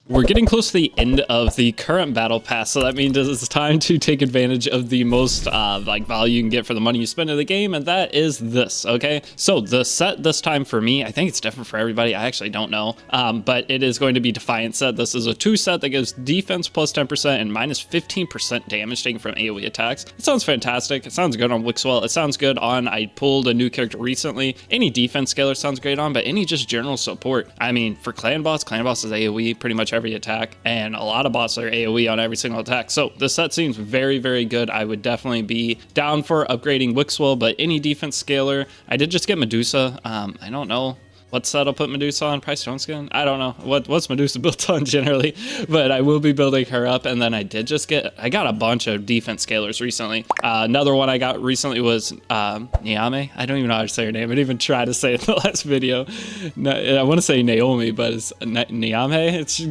We're getting close to the end of the current battle pass, so that means it's time to take advantage of the most like value you can get for the money you spend in the game, and that is this. Okay, so the set this time for me, I think it's different for everybody. I actually don't know, but it is going to be Defiant set. This is a 2 set that gives defense plus 10% and minus 15% damage taken from AoE attacks. It sounds fantastic. It sounds good on Wixwell. It sounds good on, I pulled a new character recently. Any defense scaler sounds great on, but any just general support. I mean, for clan boss is AoE pretty much every attack, and a lot of bots are AoE on every single attack. So this set seems very, very good. I would definitely be down for upgrading Wixwell, but any defense scaler. I did just get Medusa. I don't know what set I'll put Medusa on. Price Stone Skin? I don't know what's Medusa built on generally, but I will be building her up. And then I got a bunch of defense scalers recently. Another one I got recently was Niame. I don't even know how to say her name. I didn't even try to say it in the last video. I want to say Naomi, but it's Niame. It's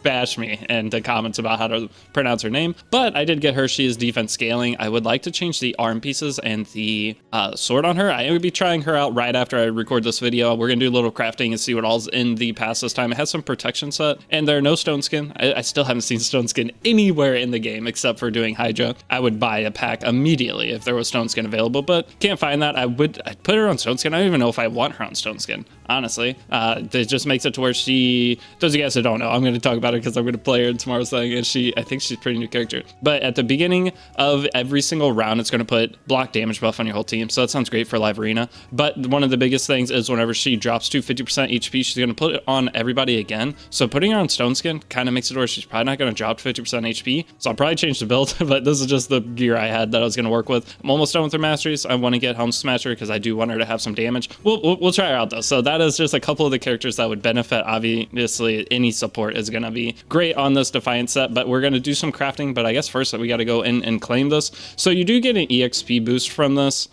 bash me in the comments about how to pronounce her name. But I did get her. She is defense scaling. I would like to change the arm pieces and the sword on her. I am going to be trying her out right after I record this video. We're going to do a little crafting and see what all's in the pass this time. It has some protection set, and there are no stone skin. I still haven't seen stone skin anywhere in the game except for doing Hydra. I would buy a pack immediately if there was stone skin available, but can't find that. I'd put her on stone skin. I don't even know if I want her on stone skin, honestly. It just makes it to where those of you guys that don't know, I'm going to talk about her because I'm going to play her in tomorrow's thing, and I think she's a pretty new character. But at the beginning of every single round, it's going to put block damage buff on your whole team, so that sounds great for live arena. But one of the biggest things is whenever she drops to 50% HP, she's going to put it on everybody again. So putting her on stone skin kind of makes it where she's probably not going to drop to 50% HP. So I'll probably change the build, but this is just the gear I had that I was going to work with. I'm almost done with her masteries. I want to get Helm Smasher because I do want her to have some damage. We'll try her out though. So that is just a couple of the characters that would benefit. Obviously, any support is going to be great on this Defiant set, but we're going to do some crafting. But I guess first we got to go in and claim this. So you do get an EXP boost from this.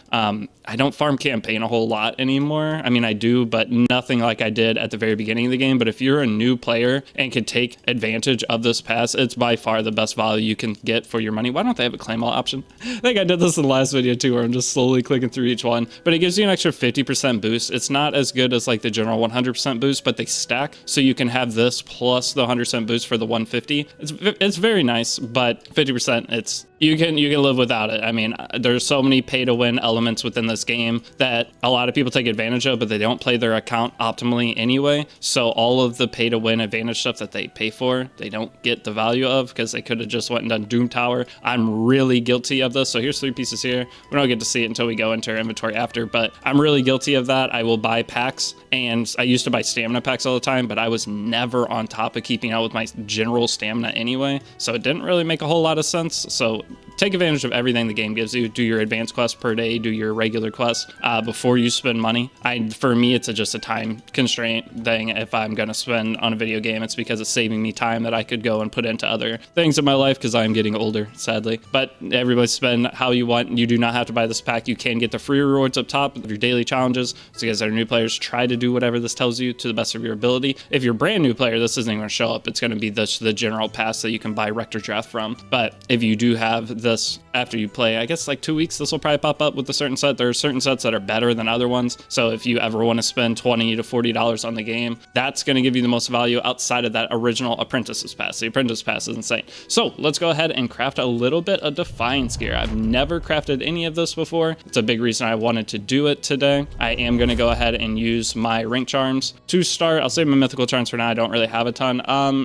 I don't farm campaign a whole lot anymore. I mean, I do, but nothing like I did at the very beginning of the game. But if you're a new player and can take advantage of this pass, it's by far the best value you can get for your money. Why don't they have a claim all option? I think I did this in the last video too, where I'm just slowly clicking through each one, but it gives you an extra 50% boost. It's not as good as like the general 100% boost, but they stack. So you can have this plus the 100% boost for the 150. It's very nice, but 50%, you can live without it. I mean, there's so many pay to win elements within this game that a lot of people take advantage of, but they don't play their account optimally anyway. So all of the pay to win advantage stuff that they pay for, they don't get the value of because they could have just went and done Doom Tower. I'm really guilty of this. So here's 3 pieces here. We don't get to see it until we go into our inventory after, but I'm really guilty of that. I will buy packs, and I used to buy stamina packs all the time, but I was never on top of keeping out with my general stamina anyway. So it didn't really make a whole lot of sense. So take advantage of everything the game gives you. Do your advanced quests per day, do your regular quests before you spend money. For me, it's just a time constraint thing. If I'm going to spend on a video game, it's because it's saving me time that I could go and put into other things in my life because I'm getting older, sadly. But everybody spend how you want. You do not have to buy this pack. You can get the free rewards up top of your daily challenges. So you guys that are new players, try to do whatever this tells you to the best of your ability. If you're a brand new player, this isn't going to show up. It's going to be the general pass that you can buy Rector Draft from. But if you do have this after you play, I guess like 2 weeks, this will probably pop up with a certain set. There are certain sets that are better than other ones. So if you ever want to spend $20 to $40 on the game, that's going to give you the most value outside of that original Apprentice's Pass. The Apprentice Pass is insane. So let's go ahead and craft a little bit of Defiance gear. I've never crafted any of this before. It's a big reason I wanted to do it today. I am going to go ahead and use my rank charms to start. I'll save my mythical charms for now. I don't really have a ton.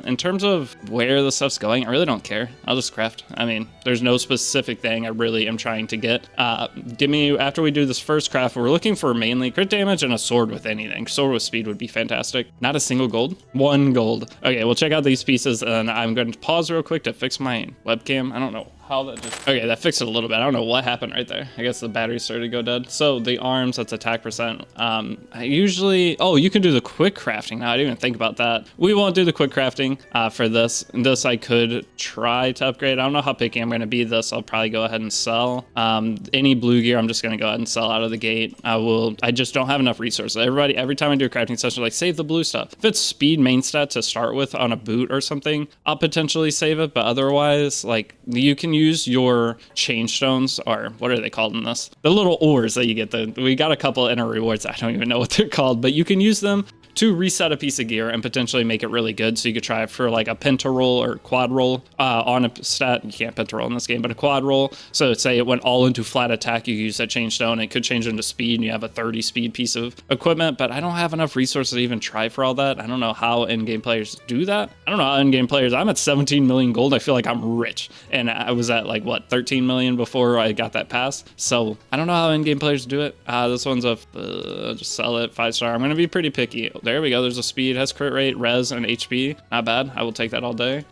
In terms of where the stuff's going, I really don't care. I'll just craft. I mean, there's no specific thing I really am trying to get. After we do this first craft, we're looking for mainly crit damage and a sword with anything. Sword with speed would be fantastic. Not a single gold? 1 gold. Okay, we'll check out these pieces, and I'm going to pause real quick to fix my webcam. I don't know how that just... Okay, that fixed it a little bit. I don't know what happened right there. I guess the battery started to go dead. So the arms, that's attack percent. I usually... Oh, you can do the quick crafting now. I didn't even think about that. We won't do the quick crafting for this. This I could try to upgrade. I don't know how picky I'm going to be. This I'll probably go ahead and sell. Any blue gear, I'm just going to go ahead and sell out of the gate. I just don't have enough resources. Every time I do a crafting session, like save the blue stuff. If it's speed main stat to start with on a boot or something, I'll potentially save it. But otherwise, like you can use your change stones, or what are they called in this? The little ores that you get. We got a couple inner rewards. I don't even know what they're called, but you can use them to reset a piece of gear and potentially make it really good. So you could try it for like a penta roll or quad roll on a stat. You can't penta roll in this game, but a quad roll. So say it went all into flat attack, you use that change stone. It could change into speed and you have a 30 speed piece of equipment, but I don't have enough resources to even try for all that. I don't know how in-game players do that. I don't know how in-game players, I'm at 17 million gold. I feel like I'm rich. And I was at like what, 13 million before I got that pass. So I don't know how in-game players do it. This one's a, just sell it, 5-star. I'm going to be pretty picky. There we go. There's a speed, has crit rate, res, and HP. Not bad. I will take that all day.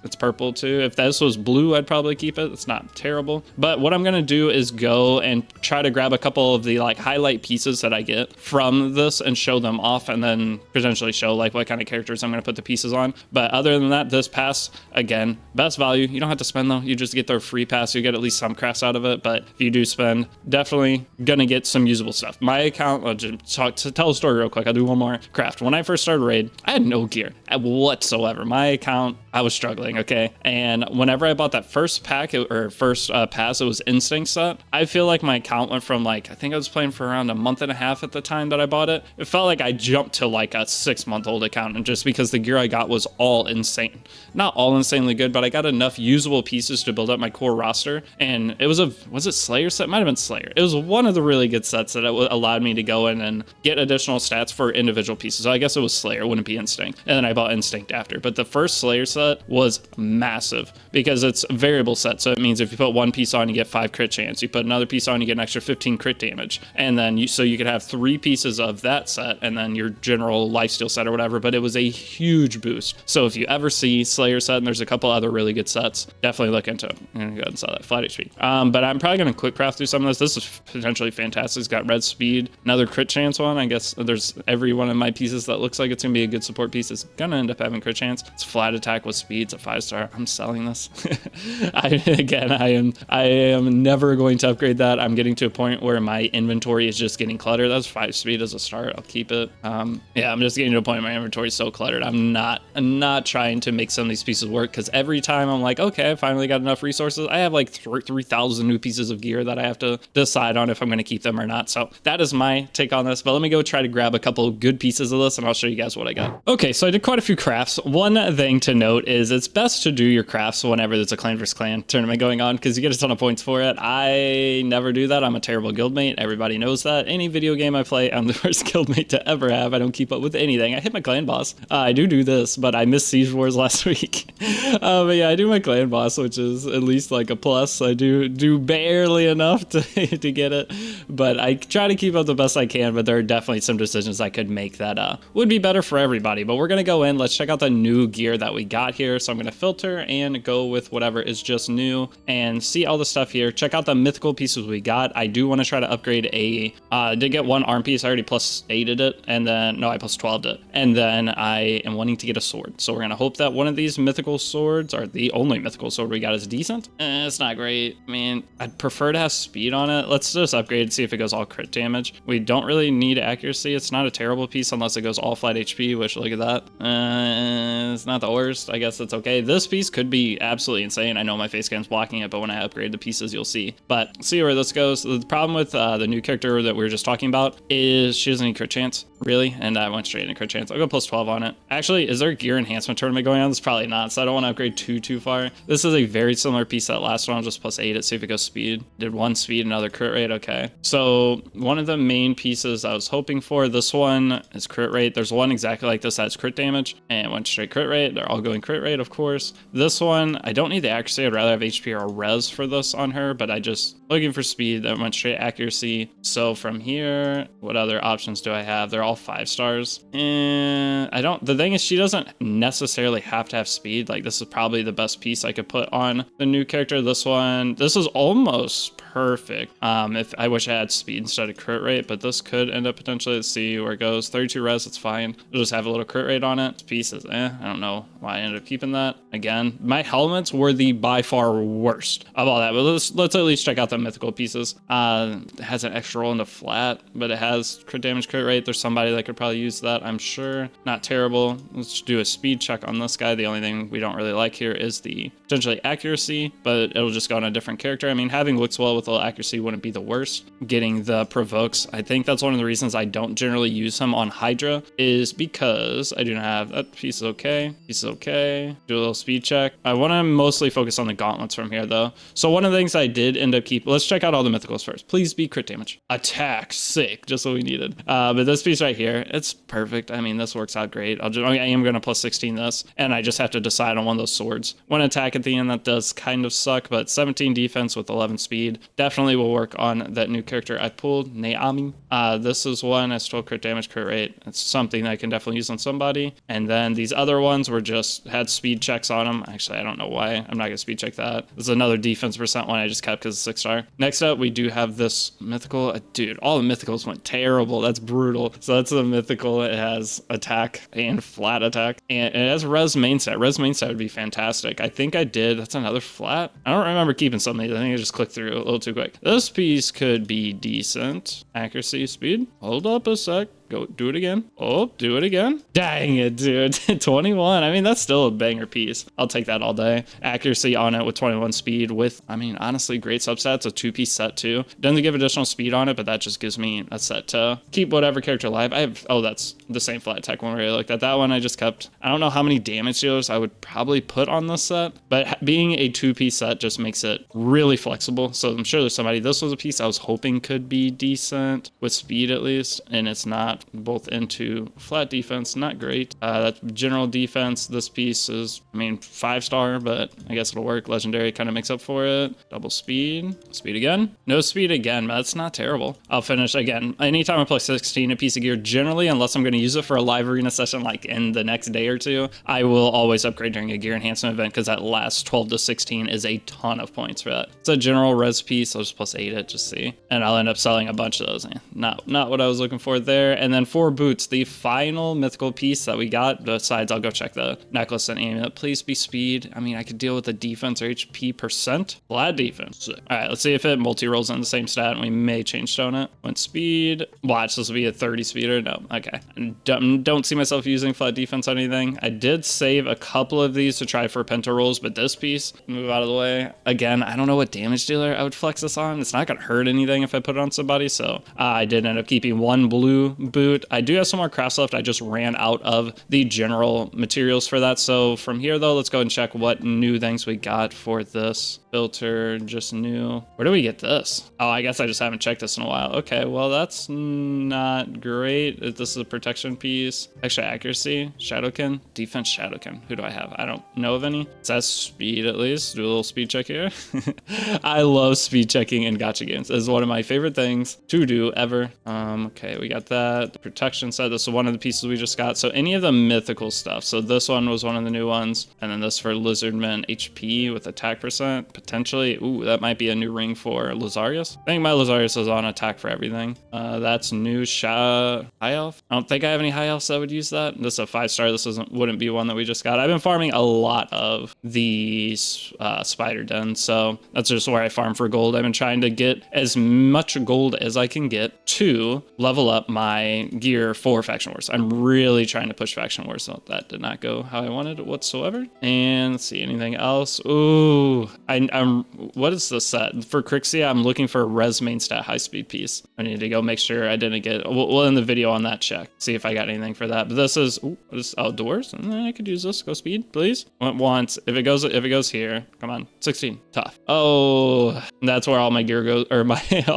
It's purple too. If this was blue, I'd probably keep it. It's not terrible. But what I'm going to do is go and try to grab a couple of the like highlight pieces that I get from this and show them off, and then potentially show like what kind of characters I'm going to put the pieces on. But other than that, this pass, again, best value. You don't have to spend though. You just get their free pass. You get at least some crafts out of it. But if you do spend, definitely going to get some usable stuff. My account, I'll just tell a story real quick. I'll do one more craft. When I first started raid, I had no gear whatsoever. My account, I was struggling, okay? And whenever I bought that first pack or first pass, it was instinct set. I feel like my account went from like, I think I was playing for around a month and a half at the time that I bought it. It felt like I jumped to like a 6-month-old account, and just because the gear I got was all insane. Not all insanely good, but I got enough usable pieces to build up my core roster. And it was was it Slayer set? Might have been Slayer. It was one of the really good sets that allowed me to go in and get additional stats for individual pieces. So I guess it was Slayer, wouldn't be Instinct. And then I bought Instinct after. But the first Slayer set was massive because it's a variable set. So it means if you put one piece on, you get 5 crit chance. You put another piece on, you get an extra 15 crit damage. And then so you could have 3 pieces of that set and then your general lifesteal set or whatever. But it was a huge boost. So if you ever see Slayer set, and there's a couple other really good sets, definitely look into it. I'm gonna go ahead and sell that flat HP. But I'm probably gonna quick craft through some of this. This is potentially fantastic. It's got red speed, another crit chance one. I guess there's every one of my pieces that looks like it's gonna be a good support piece is gonna end up having crit chance. It's flat attack with speed. It's a 5-star. I'm selling this. I am never going to upgrade that. I'm getting to a point where my inventory is just getting cluttered. That's 5 speed as a start. I'll keep it. Yeah, I'm just getting to a point where my inventory is so cluttered. I'm not trying to make some of these pieces work, because every time I'm like, okay, I finally got enough resources. I have like 3,000 new pieces of gear that I have to decide on if I'm going to keep them or not. So that is my take on this, but let me go try to grab a couple of good pieces of this and I'll show you guys what I got. Okay, so I did quite a few crafts. One thing to note is it's best to do your crafts whenever there's a clan versus clan tournament going on, because you get a ton of points for it. I never do that. I'm a terrible guildmate. Everybody knows that. Any video game I play, I'm the worst guildmate to ever have. I don't keep up with anything. I hit my clan boss. I do this, but I missed Siege Wars last week. But yeah, I do my clan boss, which is at least like a plus. I do barely enough to get it, but I try to keep up the best I can. But there are definitely some decisions I could make that would be better for everybody. But we're gonna go in. Let's check out the new gear that we got here. So I'm gonna filter and go with whatever is just new and see all the stuff here. Check out the mythical pieces we got. I do want to try to upgrade I did get one arm piece. I already plus 8'd it, and then no, I plus 12'd it, and then I am wanting to get a sword. So we're gonna hope that one of these mythical swords, or the only mythical sword we got, is decent. It's not great. I mean, I'd prefer to have speed on it. Let's just upgrade and see if it goes all crit damage. We don't really need accuracy. It's not a terrible piece unless it goes all flat HP, which look at that. It's not the worst. I guess it's okay. This piece could be absolutely insane. I know my face cam's blocking it, but when I upgrade the pieces, you'll see. But see where this goes. The problem with the new character that we were just talking about is she doesn't need crit chance, really, and I went straight into crit chance. I'll go plus 12 on it. Actually, is there a gear enhancement tournament going on? It's probably not, so I don't want to upgrade too far. This is a very similar piece to that last one. I'll just plus 8 it, see if it goes speed. Did 1 speed, another crit rate. Okay, so one of the main pieces I was hoping for, this one is crit rate. There's one exactly like this that's crit damage and went straight crit rate. They're all going crit rate, of course. This one, I don't need the accuracy. I'd rather have HP or res for this on her, but I just looking for speed. That went straight accuracy. So from here, what other options do I have? They're all 5-stars. And the thing is, she doesn't necessarily have to have speed. Like, this is probably the best piece I could put on the new character. This is almost perfect. If I wish I had speed instead of crit rate, but this could end up potentially, let's see where it goes. 32 res, it's fine. We'll just have a little crit rate on it. This piece is I don't know why I ended up keeping that. Again, my helmets were the by far worst of all that, but let's at least check out the mythical pieces. It has an extra roll into flat, but it has crit damage, crit rate. There's somebody that could probably use that, I'm sure. Not terrible. Let's do a speed check on this guy. The only thing we don't really like here is the potentially accuracy, but it'll just go on a different character. I mean, having looks well with lethal accuracy wouldn't be the worst. Getting the provokes, I think that's one of the reasons I don't generally use him on Hydra, is because I do not have that piece. Is okay. Piece is okay. Do a little speed check. I want to mostly focus on the gauntlets from here though. So one of the things I did end up keep. Let's check out all the mythicals first. Please be crit damage. Attack, sick, just what we needed. But this piece right here, it's perfect. I mean, this works out great. I am gonna plus 16 this, and I just have to decide on one of those swords. One attack at the end, that does kind of suck, but 17 defense with 11 speed definitely will work on that new character I pulled, Naomi. This is one as 12 crit damage, crit rate. It's something that I can definitely use on somebody. And then these other ones were just had speed checks on them. Actually, I don't know why. I'm not gonna speed check that. This is another defense percent one I just kept because it's 6-star. Next up, we do have this mythical. Dude, all the mythicals went terrible. That's brutal. So that's a mythical. It has attack and flat attack, and it has res main stat. Res main stat would be fantastic. I think I did. That's another flat. I don't remember keeping some of these. I think I just clicked through a little too quick. This piece could be decent. Accuracy, speed. Hold up a sec. Go do it again. Oh, do it again. Dang it, dude. 21. I mean, that's still a banger piece. I'll take that all day. Accuracy on it with 21 speed with, I mean, honestly, great substats. A 2-piece set too. Doesn't give additional speed on it, but that just gives me a set to keep whatever character alive. I have, oh, that's the same flat attack one where I looked at. That one I just kept. I don't know how many damage dealers I would probably put on this set, but being a 2-piece set just makes it really flexible. So I'm sure there's somebody, this was a piece I was hoping could be decent with speed at least, and it's not. Both into flat defense, not great. That's general defense. This piece is, I mean, 5-star, but I guess it'll work. Legendary kind of makes up for it. Double speed. Speed again. No speed again, but that's not terrible. I'll finish again. Anytime I play 16, a piece of gear, generally, unless I'm going to use it for a live arena session like in the next day or two, I will always upgrade during a gear enhancement event because that last 12 to 16 is a ton of points for that. It's a general res piece. I'll just plus 8 it, just see. And I'll end up selling a bunch of those. Not what I was looking for there. And then for boots, the final mythical piece that we got, besides I'll go check the necklace and amulet, please be speed. I mean, I could deal with the defense or HP percent. Flat defense. All right, let's see if it multi-rolls in the same stat, and we may change stone it. Went speed. Watch, this will be a 30 speeder. No, okay. Don't see myself using flat defense on anything. I did save a couple of these to try for penta rolls, but this piece, move out of the way. Again, I don't know what damage dealer I would flex this on. It's not gonna hurt anything if I put it on somebody, so I did end up keeping one blue boot. I do have some more crafts left. I just ran out of the general materials for that. So from here though, let's go and check what new things we got for this filter. Just new. Where do we get this? Oh, I guess I just haven't checked this in a while. Okay, well that's not great. This is a protection piece. Actually, accuracy, shadowkin, defense shadowkin. Who do I have? I don't know of any. It says speed at least. Do a little speed check here. I love speed checking in gacha games. This is one of my favorite things to do ever. Okay, we got that. The protection set. This is one of the pieces we just got. So any of the mythical stuff. So this one was one of the new ones. And then this for Lizardman HP with attack percent. Potentially. Ooh, that might be a new ring for Lazarius. I think my Lazarius is on attack for everything. That's new high elf. I don't think I have any high elves that would use that. This is a 5-star. This wouldn't be one that we just got. I've been farming a lot of these spider dens. So that's just where I farm for gold. I've been trying to get as much gold as I can get to level up my gear for Faction Wars. I'm really trying to push Faction Wars, so that did not go how I wanted whatsoever. And let's see, anything else? Ooh, I'm what is this set? For Crixia, I'm looking for a res main stat high speed piece. I need to go make sure I didn't get, we'll end the video on that check, see if I got anything for that. But this is, ooh, this is outdoors, and then I could use this. Go speed, please. Went once. If it goes here, come on, 16, tough. Oh, that's where all my gear goes, or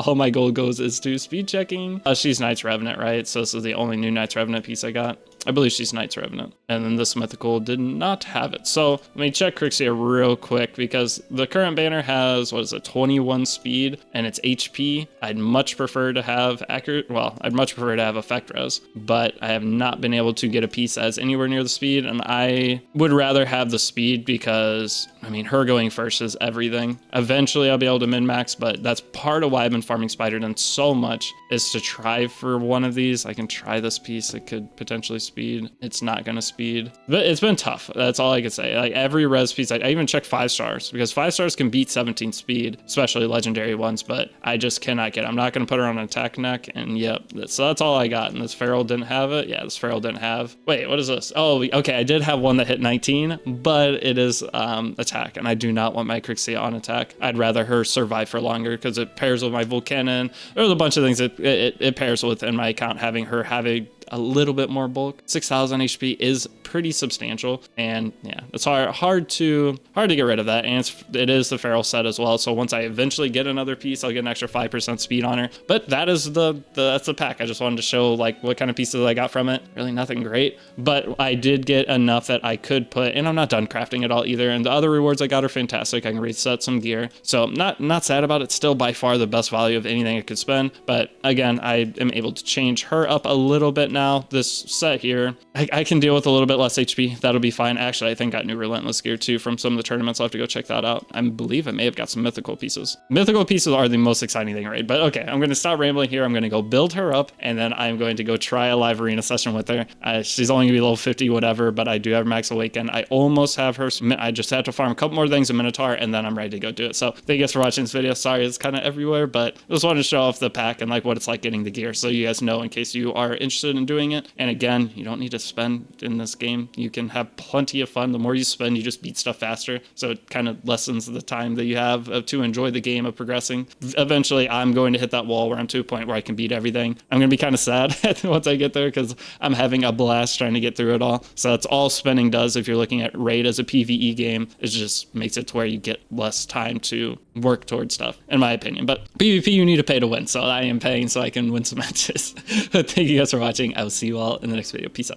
all my gold goes is to speed checking. She's Knight's Revenant, right? So this is the only new Knight's Revenant piece I got. I believe she's Knight's Revenant. And then this mythical did not have it. So let me check Crixia real quick because the current banner has, what is it, 21 speed and it's HP. I'd much prefer to have I'd much prefer to have effect res, but I have not been able to get a piece as anywhere near the speed. And I would rather have the speed because, I mean, her going first is everything. Eventually I'll be able to min max, but that's part of why I've been farming Spider Den so much is to try for one of these. these. I can try this piece. It could potentially speed. It's not going to speed, but it's been tough. That's all I could say. Like every res piece, I even checked 5 stars because 5 stars can beat 17 speed, especially legendary ones, but I just cannot get it. I'm not going to put her on an attack neck. And yep, so that's all I got. And this feral didn't have it. Yeah, this feral didn't have. Wait, what is this? Oh, okay. I did have one that hit 19, but it is attack. And I do not want my Crixia on attack. I'd rather her survive for longer because it pairs with my Volcanon. There's a bunch of things that it pairs with in my account, having her having a little bit more bulk. 6,000 HP is pretty substantial, and yeah, it's hard to get rid of that. And it is the feral set as well, so once I eventually get another piece, I'll get an extra 5% speed on her. But that is that's the pack. I just wanted to show like what kind of pieces I got from it. Really nothing great, but I did get enough that I could put, and I'm not done crafting it all either, and the other rewards I got are fantastic. I can reset some gear, so not sad about it. Still by far the best value of anything I could spend, but again, I am able to change her up a little bit now. This set here, I can deal with a little bit less HP. That'll be fine. Actually, I think I got new Relentless gear too from some of the tournaments. I'll have to go check that out. I believe I may have got some mythical pieces. Mythical pieces are the most exciting thing, right? But okay, I'm going to stop rambling here. I'm going to go build her up, and then I'm going to go try a live arena session with her. She's only going to be level 50, whatever, but I do have Max Awaken. I almost have her. I just have to farm a couple more things in Minotaur, and then I'm ready to go do it. So thank you guys for watching this video. Sorry, it's kind of everywhere, but I just wanted to show off the pack and like what it's like getting the gear, so you guys know in case you are interested in doing it. And again, you don't need to spend in this game. You can have plenty of fun. The more you spend, you just beat stuff faster. So it kind of lessens the time that you have to enjoy the game of progressing. Eventually, I'm going to hit that wall where I'm to a point where I can beat everything. I'm going to be kind of sad once I get there because I'm having a blast trying to get through it all. So that's all spending does if you're looking at Raid as a PvE game. It just makes it to where you get less time to work towards stuff, in my opinion. But PvP, you need to pay to win. So I am paying so I can win some matches. Thank you guys for watching. I will see you all in the next video. Peace out.